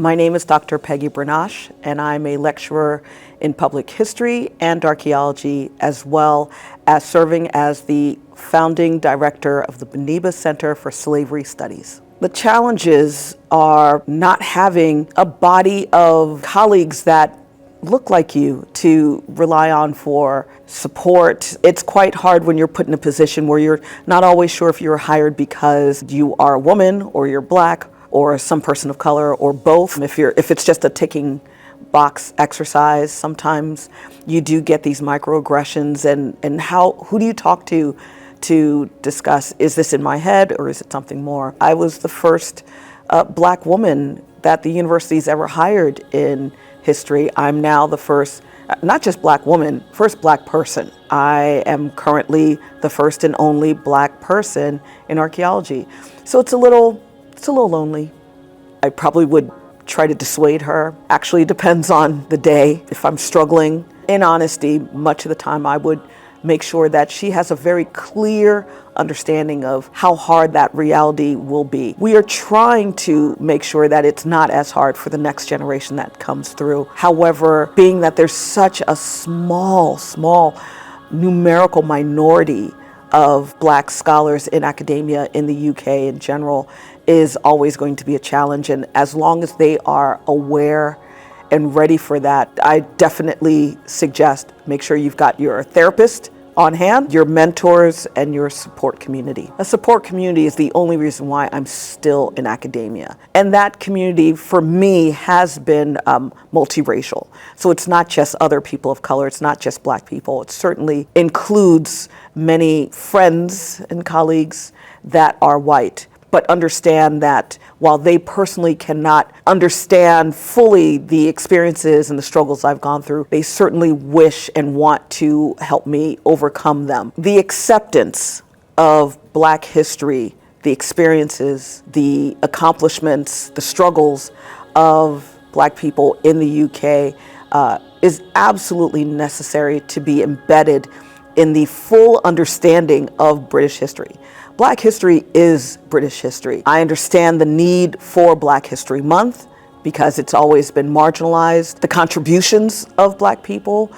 My name is Dr. Peggy Brunache, and I'm a lecturer in public history and archaeology, as well as serving as the founding director of the Beniba Centre for Slavery Studies. The challenges are not having a body of colleagues that look like you to rely on for support. It's quite hard when you're put in a position where you're not always sure if you're hired because you are a woman or you're Black or some person of color, or both. If it's just a ticking box exercise, sometimes you do get these microaggressions, and who do you talk to discuss, is this in my head or is it something more? I was the first Black woman that the university's ever hired in history. I'm now the first, not just Black woman, first Black person. I am currently the first and only Black person in archaeology. So it's a little lonely. I probably would try to dissuade her. Actually, it depends on the day. If I'm struggling, in honesty, much of the time I would make sure that she has a very clear understanding of how hard that reality will be. We are trying to make sure that it's not as hard for the next generation that comes through. However, being that there's such a small numerical minority of Black scholars in academia in the UK in general is always going to be a challenge. And as long as they are aware and ready for that, I definitely suggest make sure you've got your therapist on hand, your mentors, and your support community. A support community is the only reason why I'm still in academia. And that community for me has been multiracial. So it's not just other people of color, it's not just Black people. It certainly includes many friends and colleagues that are white, but understand that while they personally cannot understand fully the experiences and the struggles I've gone through, they certainly wish and want to help me overcome them. The acceptance of Black history, the experiences, the accomplishments, the struggles of Black people in the UK is absolutely necessary to be embedded in the full understanding of British history. Black history is British history. I understand the need for Black History Month because it's always been marginalized. The contributions of Black people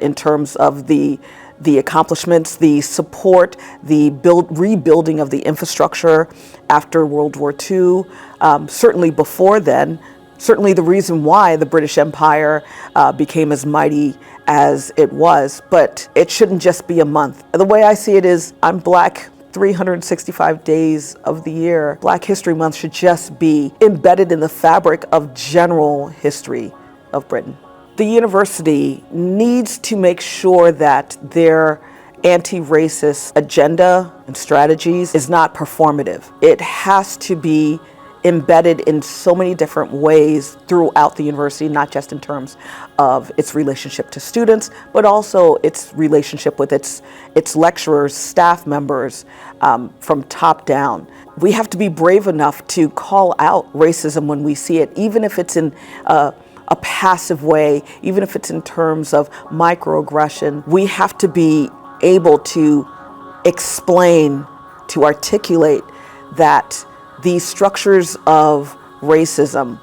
in terms of the accomplishments, the support, the rebuilding of the infrastructure after World War II, certainly before then, certainly the reason why the British Empire became as mighty as it was, but it shouldn't just be a month. The way I see it is, I'm Black 365 days of the year. Black History Month should just be embedded in the fabric of general history of Britain. The university needs to make sure that their anti-racist agenda and strategies is not performative. It has to be embedded in so many different ways throughout the university, not just in terms of its relationship to students, but also its relationship with its lecturers, staff members, from top down. We have to be brave enough to call out racism when we see it, even if it's in a passive way, even if it's in terms of microaggression. We have to be able to explain, to articulate that these structures of racism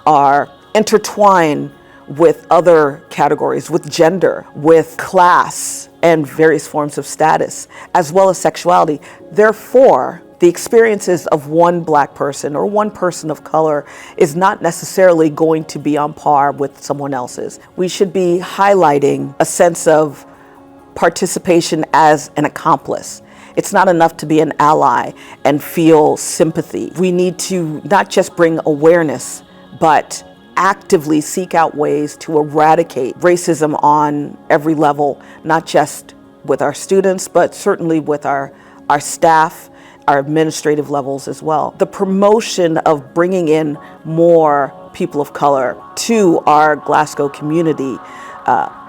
are intertwined with other categories, with gender, with class, and various forms of status, as well as sexuality. Therefore, the experiences of one Black person or one person of color is not necessarily going to be on par with someone else's. We should be highlighting a sense of participation as an accomplice. It's not enough to be an ally and feel sympathy. We need to not just bring awareness, but actively seek out ways to eradicate racism on every level, not just with our students, but certainly with our staff, our administrative levels as well. The promotion of bringing in more people of color to our Glasgow community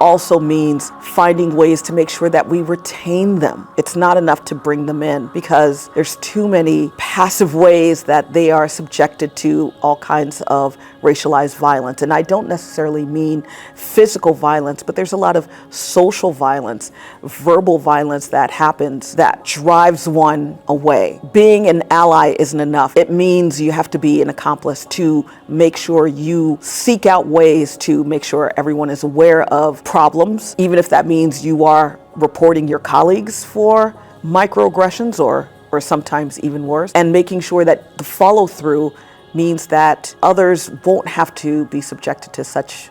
also means finding ways to make sure that we retain them. It's not enough to bring them in because there's too many passive ways that they are subjected to all kinds of racialized violence. And I don't necessarily mean physical violence, but there's a lot of social violence, verbal violence that happens that drives one away. Being an ally isn't enough. It means you have to be an accomplice to make sure you seek out ways to make sure everyone is aware of problems, even if that means you are reporting your colleagues for microaggressions or sometimes even worse, and making sure that the follow through means that others won't have to be subjected to such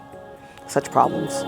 problems.